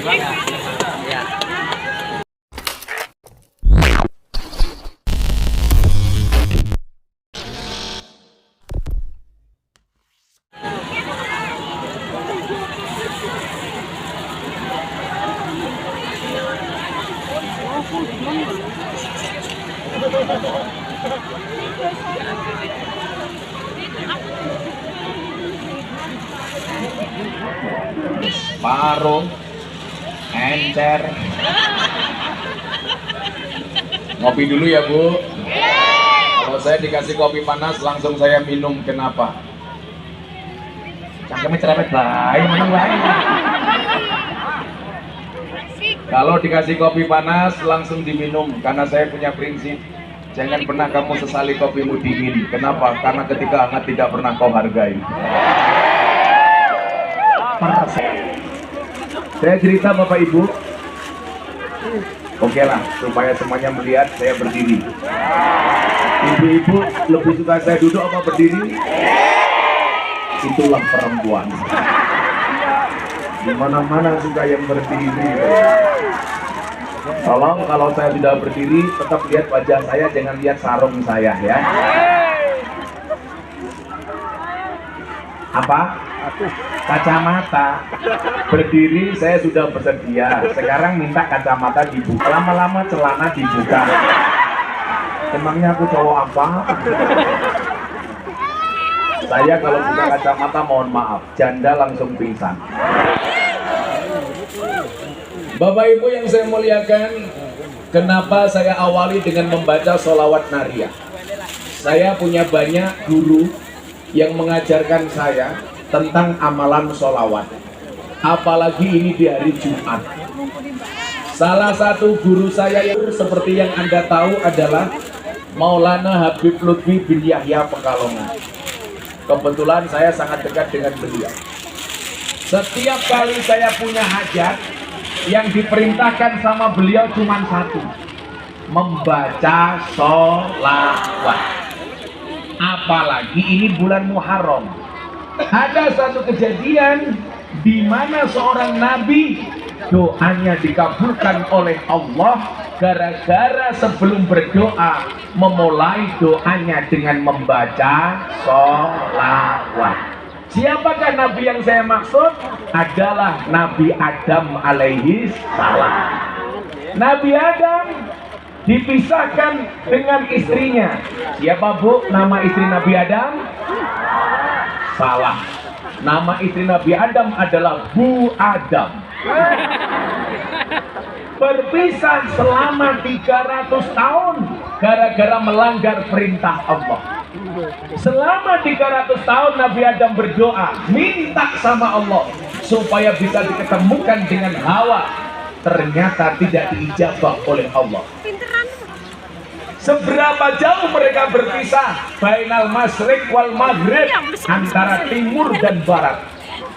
Ya. Parung, encer. Ngopi dulu ya Bu. Kalau saya dikasih kopi panas langsung saya minum, kenapa? Cangkemnya cerewet baik, mana baik. Kalau dikasih kopi panas langsung diminum, karena saya punya prinsip. Jangan pernah kamu sesali kopimu dingin. Kenapa? Karena ketika hangat tidak pernah kau hargai. Saya cerita Bapak Ibu. Oke lah, supaya semuanya melihat saya berdiri. Ibu-ibu lebih suka saya duduk apa berdiri? Itulah perempuan. Dimana-mana suka yang berdiri. Tolong kalau saya sudah berdiri, tetap lihat wajah saya, jangan lihat sarung saya ya. Apa? Kacamata. Berdiri saya sudah bersedia. Sekarang minta kacamata dibuka. Lama-lama celana dibuka. Emangnya aku cowok apa? Saya kalau buka kacamata mohon maaf, janda langsung pingsan. Bapak Ibu yang saya muliakan, kenapa saya awali dengan membaca sholawat nariyah? Saya punya banyak guru yang mengajarkan saya tentang amalan sholawat. Apalagi ini di hari Jumat. Salah satu guru saya yang seperti yang Anda tahu adalah Maulana Habib Lutfi bin Yahya Pekalongan. Kebetulan saya sangat dekat dengan beliau. Setiap kali saya punya hajat, yang diperintahkan sama beliau cuma satu, membaca sholawat. Apalagi ini bulan Muharram. Ada satu kejadian di mana seorang nabi doanya dikabulkan oleh Allah gara-gara sebelum berdoa memulai doanya dengan membaca sholawat. Siapakah nabi yang saya maksud? Adalah Nabi Adam alaihi salam. Nabi Adam dipisahkan dengan istrinya. Siapa Bu nama istri Nabi Adam? Salah. Nama istri Nabi Adam adalah Bu Adam. Berpisah selama 300 tahun gara-gara melanggar perintah Allah. Selama 300 tahun Nabi Adam berdoa, minta sama Allah supaya bisa diketemukan dengan Hawa. Ternyata tidak diijabah oleh Allah. Seberapa jauh mereka berpisah? Bainal masyriq wal maghrib, antara timur dan barat.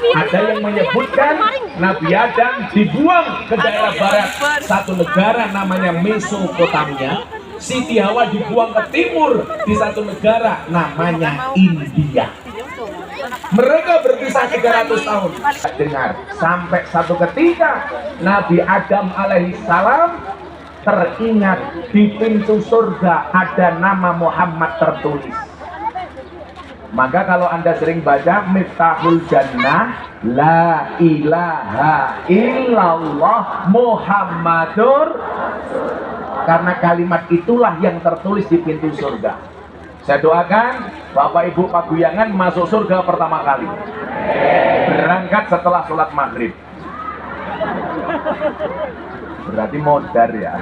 Ada yang menyebutkan Nabi Adam dibuang ke daerah barat, satu negara namanya Mesopotamia. Siti Hawa dibuang ke timur di satu negara namanya India. Mereka berpisah 300 tahun. Dengar, sampai satu ketika Nabi Adam alaihi salam teringat di pintu surga ada nama Muhammad tertulis. Maka kalau Anda sering baca Miftahul Jannah, La ilaha illallah Muhammadur, karena kalimat itulah yang tertulis di pintu surga. Saya doakan Bapak Ibu Paguyangan masuk surga pertama kali, berangkat setelah sholat maghrib. Berarti modar ya.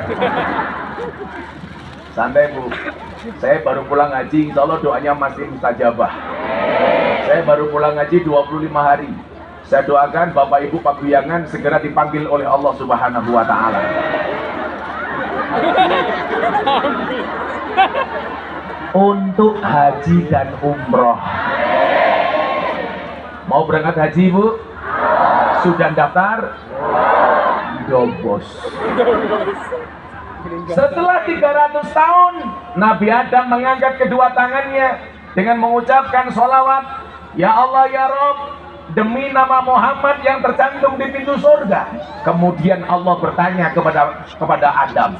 Santai Bu, saya baru pulang ngaji, insya Allah doanya masih mustajabah. Saya baru pulang ngaji 25 hari. Saya doakan Bapak Ibu Paguyangan segera dipanggil oleh Allah Subhanahu wa Ta'ala. Untuk haji dan umroh. Mau berangkat haji Bu? Sudah daftar? Dobos. Setelah 300 tahun Nabi Adam mengangkat kedua tangannya dengan mengucapkan sholawat, Ya Allah ya Rabb, demi nama Muhammad yang tercantum di pintu surga. Kemudian Allah bertanya kepada Adam.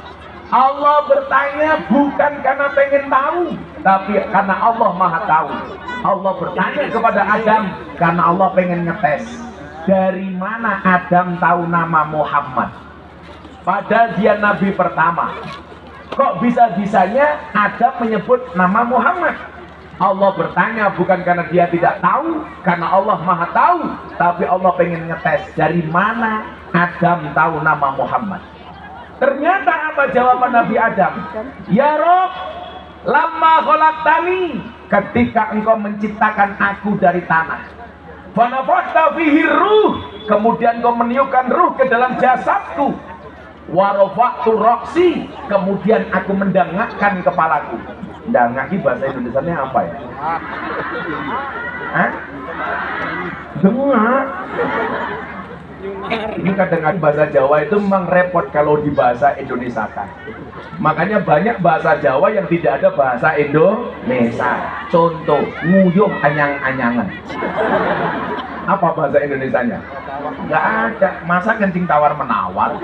Allah bertanya bukan karena pengen tahu, tapi karena Allah maha tahu. Allah bertanya kepada Adam karena Allah pengen ngetes. Dari mana Adam tahu nama Muhammad? Padahal dia nabi pertama. Kok bisa-bisanya Adam menyebut nama Muhammad? Allah bertanya bukan karena dia tidak tahu, karena Allah maha tahu, tapi Allah pengen ngetes dari mana Adam tahu nama Muhammad. Ternyata apa jawaban Nabi Adam? Ya Rob, lamma khalaqtani, ketika engkau menciptakan aku dari tanah, fanafakhta fihi ruh, kemudian engkau meniupkan ruh ke dalam jasadku, wa rafa'tu ra'si, kemudian aku mendangakkan kepalaku. Dangaki bahasa Indonesianya apa ya? Hah? Dengar. Ini kadang-kadang bahasa Jawa itu memang repot kalau di bahasa Indonesia kan. Makanya banyak bahasa Jawa yang tidak ada bahasa Indonesia. Contoh, nguyuh anyang-anyangan. Apa bahasa Indonesianya? Nggak ada. Masa kencing tawar menawar?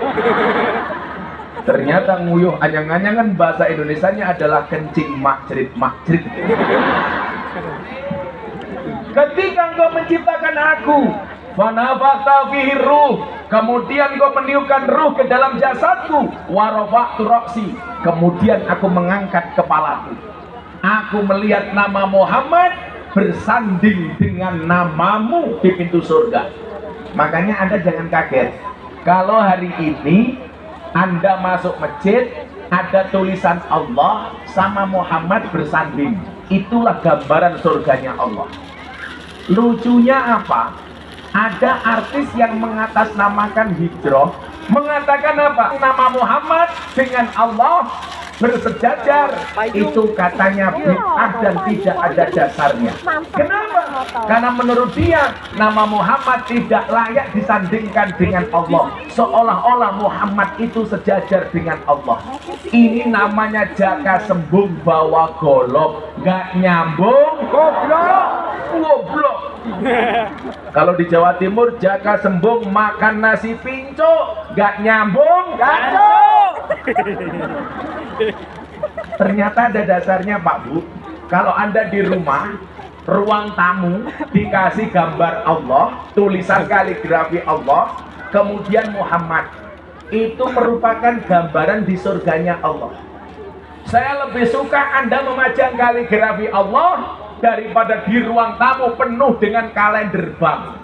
Ternyata nguyuh anyang-anyangan bahasa Indonesianya adalah kencing makjrit-makjrit. Ketika engkau menciptakan aku, fanafakhta fihi ruh, kemudian engkau meniupkan ruh ke dalam jasadku, wa rafa'tu ra'si, kemudian aku mengangkat kepalaku. Aku melihat nama Muhammad bersanding dengan namamu di pintu surga. Makanya Anda jangan kaget kalau hari ini Anda masuk masjid, ada tulisan Allah sama Muhammad bersanding. Itulah gambaran surganya Allah. Lucunya apa? Ada artis yang mengatasnamakan hijrah, mengatakan apa? Nama Muhammad dengan Allah bersejajar. Itu katanya bid'ah dan tidak ada dasarnya. Kenapa? Karena menurut dia nama Muhammad tidak layak disandingkan dengan Allah, seolah-olah Muhammad itu sejajar dengan Allah. Ini namanya jaka sembung bawa golok, gak nyambung, goblok. Kalau di Jawa Timur jaka sembung makan nasi pinco, gak nyambung, gacok. Ternyata ada dasarnya Pak Bu. Kalau Anda di rumah, ruang tamu dikasih gambar Allah, tulisan kaligrafi Allah, kemudian Muhammad, itu merupakan gambaran di surganya Allah. Saya lebih suka Anda memajang kaligrafi Allah daripada di ruang tamu penuh dengan kalender bank.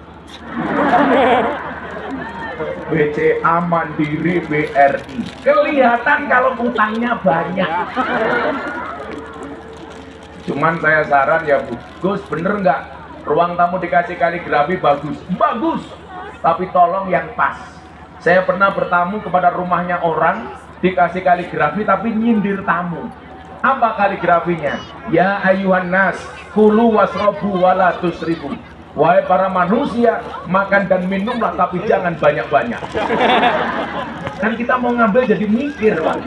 BCA, Mandiri, BRI. Kelihatan kalau utangnya banyak. Cuman saya saran ya Bu, Gus, bener nggak? Ruang tamu dikasih kaligrafi bagus, bagus. Tapi tolong yang pas. Saya pernah bertamu kepada rumahnya orang, dikasih kaligrafi tapi nyindir tamu. Apa kaligrafinya? Ya ayuhan nas, kulu wasrobu wala tusribu. Wahai para manusia, makan dan minumlah tapi jangan banyak-banyak. Kan kita mau ngambil jadi mikir Pak.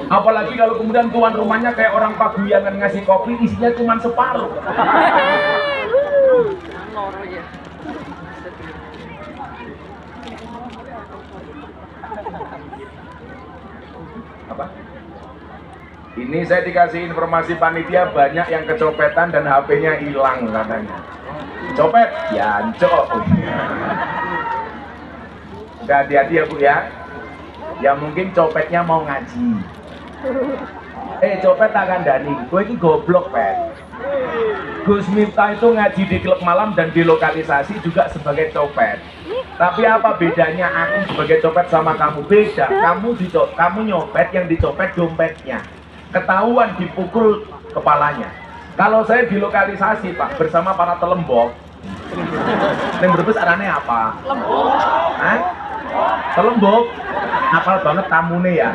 Apalagi kalau kemudian tuan rumahnya kayak orang paguyangan ngasih kopi isinya cuma separuh. Apa? Ini saya dikasih informasi panitia banyak yang kecopetan dan HP-nya hilang katanya. Copet, ya cok. Hati-hati ya Bu ya. Ya mungkin copetnya mau ngaji. Copet akan Dani, gue ini goblok Pet. Gus Miftah itu ngaji di klub malam dan di lokalisasi juga sebagai copet. Tapi apa bedanya aku sebagai copet sama kamu? Beda. Kamu nyopet, yang dicopet dompetnya. Ketahuan dipukul kepalanya. Kalau saya di lokalisasi Pak bersama para telembok, yang berbes arane apa? Telembok. Hah? Telembok. Apal banget tamune ya.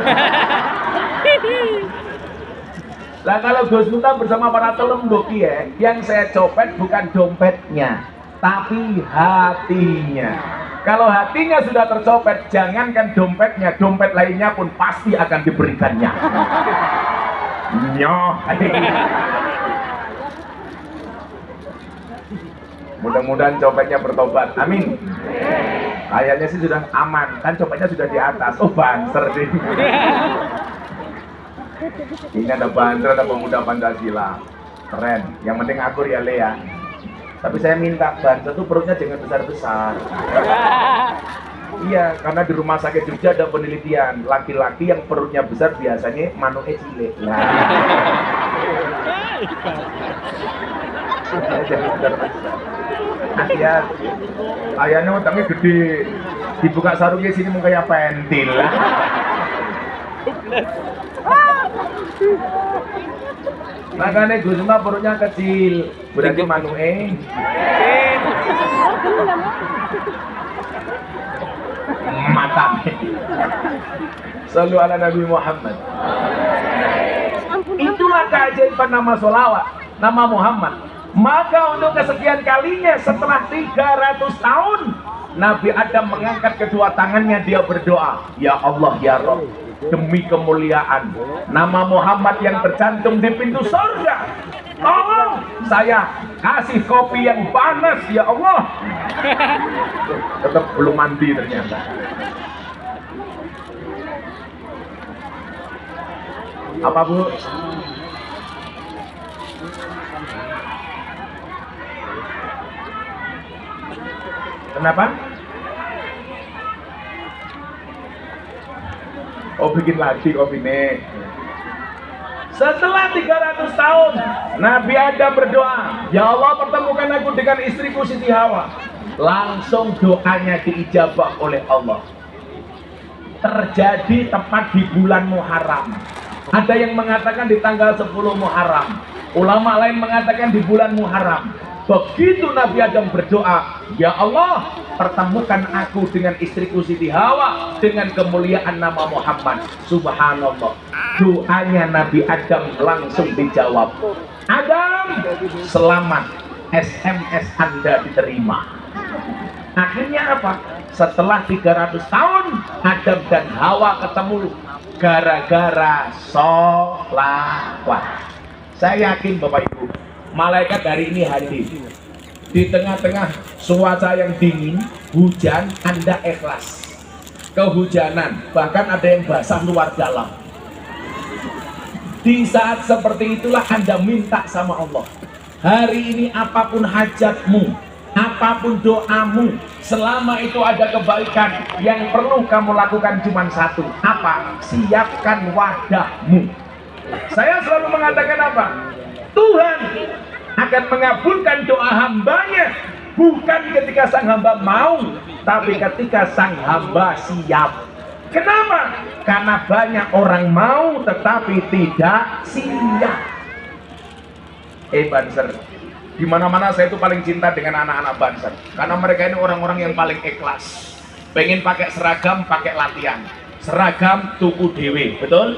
Lah kalau Gus Miftah bersama para telembok ya, yang saya copet bukan dompetnya, tapi hatinya. Kalau hatinya sudah tercopet, jangankan dompetnya, dompet lainnya pun pasti akan diberikannya. Nyoh. Mudah-mudahan copetnya bertobat. Amin. Kayaknya sih sudah aman, kan copetnya sudah di atas. Oh, banser deh. Ini ada banser, ada pemuda Pancasila. Keren. Yang penting akur ya, Lea. Tapi saya minta banser tuh perutnya jangan besar-besar. Iya, karena di rumah sakit Jogja ada penelitian, laki-laki yang perutnya besar biasanya manuke cilik. Nah. Hati-hati. Ayahnya utangnya gede, dibuka sarungnya sini mau kayak pentil. Makanya Gus mah perutnya kecil, berarti manuke. Mata. Sallu ala Nabi Muhammad. Itulah keajaiban nama sholawat, nama Muhammad. Maka untuk kesekian kalinya setelah 300 tahun Nabi Adam mengangkat kedua tangannya, dia berdoa, ya Allah ya Rabb, demi kemuliaan nama Muhammad yang tercantum di pintu surga, tolong saya kasih kopi yang panas ya Allah. Tetap belum mandi ternyata. Apa Bu? Kenapa? Oh, bikin lagi kopi nih. Setelah 300 tahun Nabi Adam berdoa, ya Allah pertemukan aku dengan istriku Siti Hawa. Langsung doanya diijabah oleh Allah. Terjadi tepat di bulan Muharram. Ada yang mengatakan di tanggal 10 Muharram. Ulama lain mengatakan di bulan Muharram. Begitu Nabi Adam berdoa, ya Allah pertemukan aku dengan istriku Siti Hawa dengan kemuliaan nama Muhammad. Subhanallah, doanya Nabi Adam langsung dijawab. Adam, selamat, SMS Anda diterima. Akhirnya apa? Setelah 300 tahun Adam dan Hawa ketemu gara-gara sholawat. Saya yakin Bapak Ibu, malaikat hari ini hadir di tengah-tengah cuaca yang dingin, hujan, Anda ikhlas. Kehujanan, bahkan ada yang basah luar dalam. Di saat seperti itulah Anda minta sama Allah. Hari ini apapun hajatmu, apapun doamu, selama itu ada kebaikan, yang perlu kamu lakukan cuma satu. Apa? Siapkan wadahmu. Saya selalu mengatakan apa? Tuhan akan mengabulkan doa hambanya bukan ketika sang hamba mau, tapi ketika sang hamba siap. Kenapa? Karena banyak orang mau tetapi tidak siap. Banser, di mana-mana saya itu paling cinta dengan anak-anak Banser, karena mereka ini orang-orang yang paling ikhlas. Pengen pakai seragam, pakai latihan. Seragam tuku dewe, betul?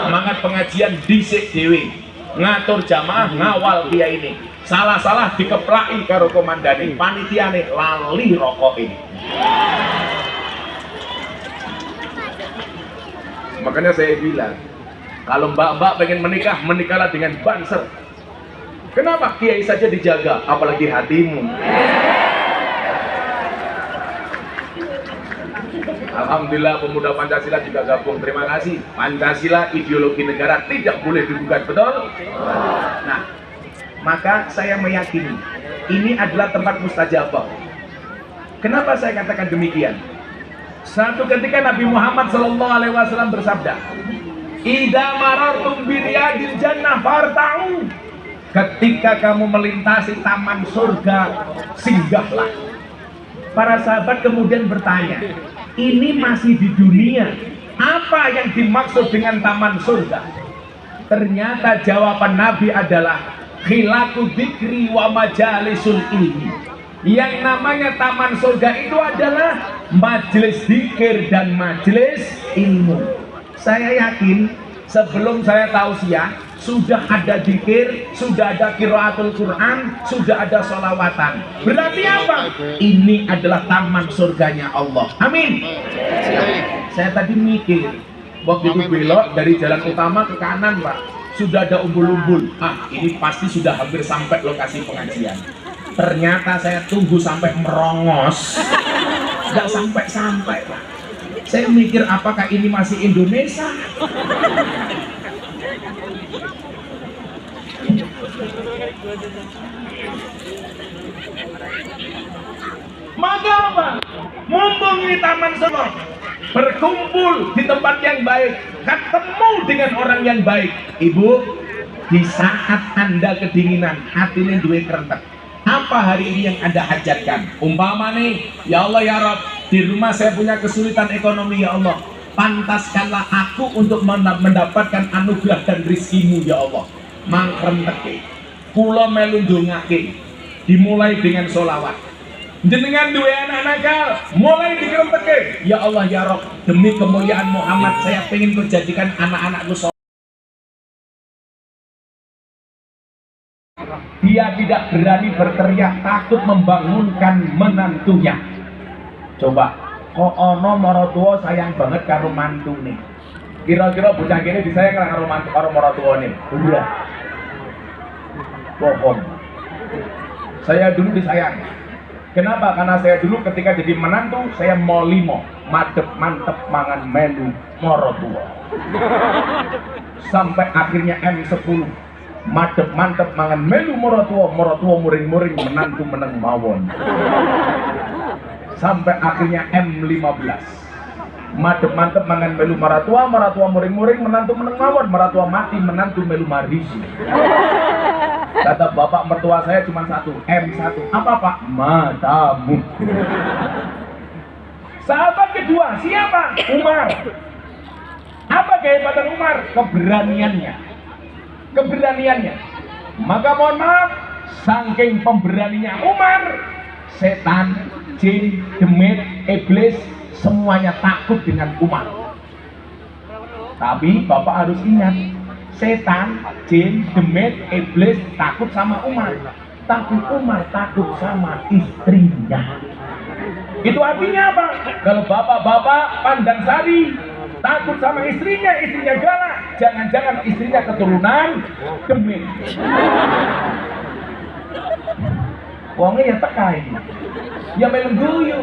Semangat pengajian disik dewe, ngatur jamaah ngawal dia ini. Salah-salah dikeplaki karo komandani, panitiane lali rokok ini. Makanya saya bilang, kalau mbak-mbak pengen menikah, menikahlah dengan Banser. Kenapa? Kiai saja dijaga, apalagi hatimu. Alhamdulillah pemuda Pancasila juga gabung, terima kasih. Pancasila ideologi negara tidak boleh digugat, betul? Nah, maka saya meyakini ini adalah tempat mustajabah. Kenapa saya katakan demikian? Satu ketika Nabi Muhammad SAW bersabda, "Idza marartum bi riyadil jannah farta'u." Ketika kamu melintasi taman surga, singgahlah. Para sahabat kemudian bertanya, ini masih di dunia, apa yang dimaksud dengan taman surga? Ternyata jawaban Nabi adalah khilaku dzikri wa majalisul ilmi. Yang namanya taman surga itu adalah majelis zikir dan majelis ilmu. Saya yakin sebelum saya tausiah sudah ada zikir, sudah ada qiraatul Quran, sudah ada sholawatan. Berarti apa? Ini adalah taman surganya Allah. Amin. Saya tadi mikir, waktu itu belok dari jalan utama ke kanan, Pak, sudah ada umbul-umbul. Ah, ini pasti sudah hampir sampai lokasi pengajian. Ternyata saya tunggu sampai merongos, nggak sampai-sampai Pak. Saya mikir apakah ini masih Indonesia? Maka apa? Mumpung ini Taman Solo, berkumpul di tempat yang baik, ketemu dengan orang yang baik. Ibu, di saat Anda kedinginan, hatinya duwe kerentek, apa hari ini yang Anda hajatkan? Umpama nih, ya Allah ya Rabb, di rumah saya punya kesulitan ekonomi ya Allah, pantaskanlah aku untuk mendapatkan anugerah dan rizkimu ya Allah. Mangkrenteke, kula melu ndongake, dimulai dengan sholawat. Jenengan duwe anak nakal, mulai dikrenteke, ya Allah ya Rabb, demi kemuliaan Muhammad saya pengen menjadikan anak-anakku sholat. Dia tidak berani berteriak, takut membangunkan menantunya. Coba, kok ono marotuo sayang banget karo mantune. Kira-kira bocah kene disayang karo marotuone. Iya. Bohong. Saya dulu disayang. Kenapa? Karena saya dulu ketika jadi menantu, saya mau limo, madep mantep mangan melu marotuo. Sampai akhirnya M10. Madep mantep mangan melu marotuo muring-muring menantu meneng mawon. Sampai akhirnya M15. Madep mantep mangan melu maratua muring-muring menantu meneng mawon, maratua mati menantu melu marisi. Kata bapak mertua saya cuma satu, M1. Apa Pak? Matamu. Sahabat kedua siapa? Umar. Apa kehebatan Umar? Keberaniannya. Maka mohon maaf, saking pemberaninya Umar, setan, jin, demit, iblis semuanya takut dengan Umar. Tapi Bapak harus ingat, setan, jin, demit, iblis takut sama Umar, tapi Umar takut sama istrinya. Itu artinya apa? Kalau bapak-bapak pandang sari takut sama istrinya galak, jangan-jangan istrinya keturunan demit. Wongnya ya tekai, ya meleng guyu.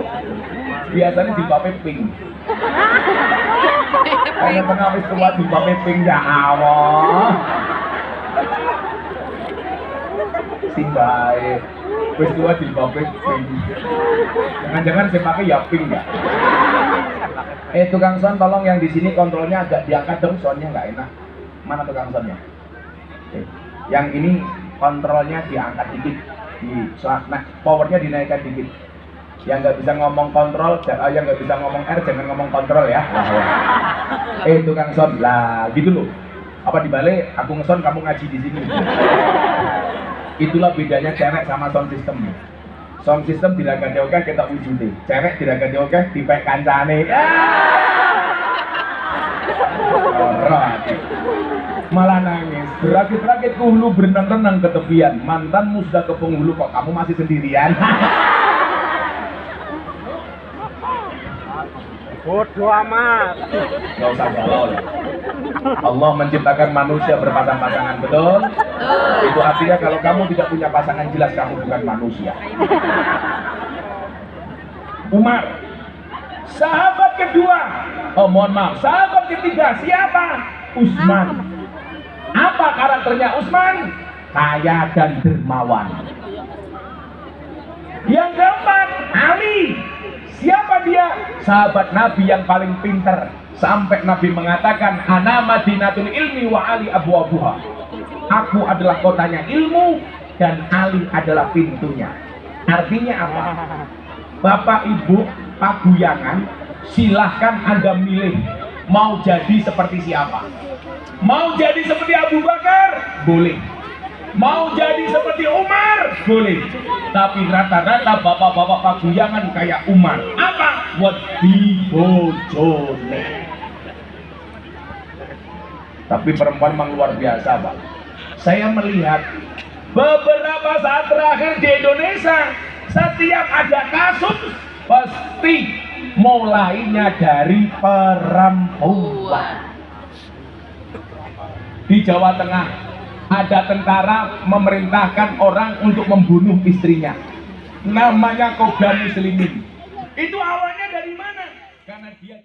Biasanya di bape ping. Karena pengawis tua di bape ping ya Allah. Simbae, wis tua di bape ping. Jangan-jangan saya pakai ya ping ya. Tukang son, tolong yang di sini kontrolnya agak diangkat dong, sonnya nggak enak. Mana tukang sonnya? Yang ini kontrolnya diangkat dikit, nah powernya dinaikkan dikit. Yang nggak bisa ngomong kontrol, yang nggak bisa ngomong R jangan ngomong kontrol ya. Tukang son, lah gitu loh. Apa dibalik? Aku ngeson, kamu ngaji di sini. Itulah bedanya cewek sama sound system. Sound system tidak ganti oke kita wujudi, cewek tidak ganti oke dipek kancane. Malah nangis, berakit-rakit ke hulu berenang-renang ke tepian, mantanmu sudah ke penghulu kok kamu masih sendirian. Bodoh amat. Gak usah galau. Allah menciptakan manusia berpasang-pasangan, betul? Itu artinya kalau kamu tidak punya pasangan jelas kamu bukan manusia. Umar. Sahabat kedua, mohon maaf, sahabat ketiga siapa? Utsman. Apa karakternya Utsman? Kaya dan dermawan. Yang keempat, Ali. Siapa dia? Sahabat Nabi yang paling pintar. Sampai Nabi mengatakan, ana madinatul ilmi wa Ali abwabuha. Aku adalah kotanya ilmu dan Ali adalah pintunya. Artinya apa? Bapak Ibu paguyangan, silahkan Anda milih mau jadi seperti siapa. Mau jadi seperti Abu Bakar? Boleh. Mau jadi seperti Umar? Boleh. Tapi rata-rata bapak-bapak paguyangan kayak Umar. Apa? Wedi bojone. Tapi perempuan memang luar biasa, Pak. Saya melihat beberapa saat terakhir di Indonesia, setiap ada kasus pasti mulainya dari perempuan. Di Jawa Tengah ada tentara memerintahkan orang untuk membunuh istrinya. namanya Kobda Muslimin. Itu awalnya dari mana? Karena dia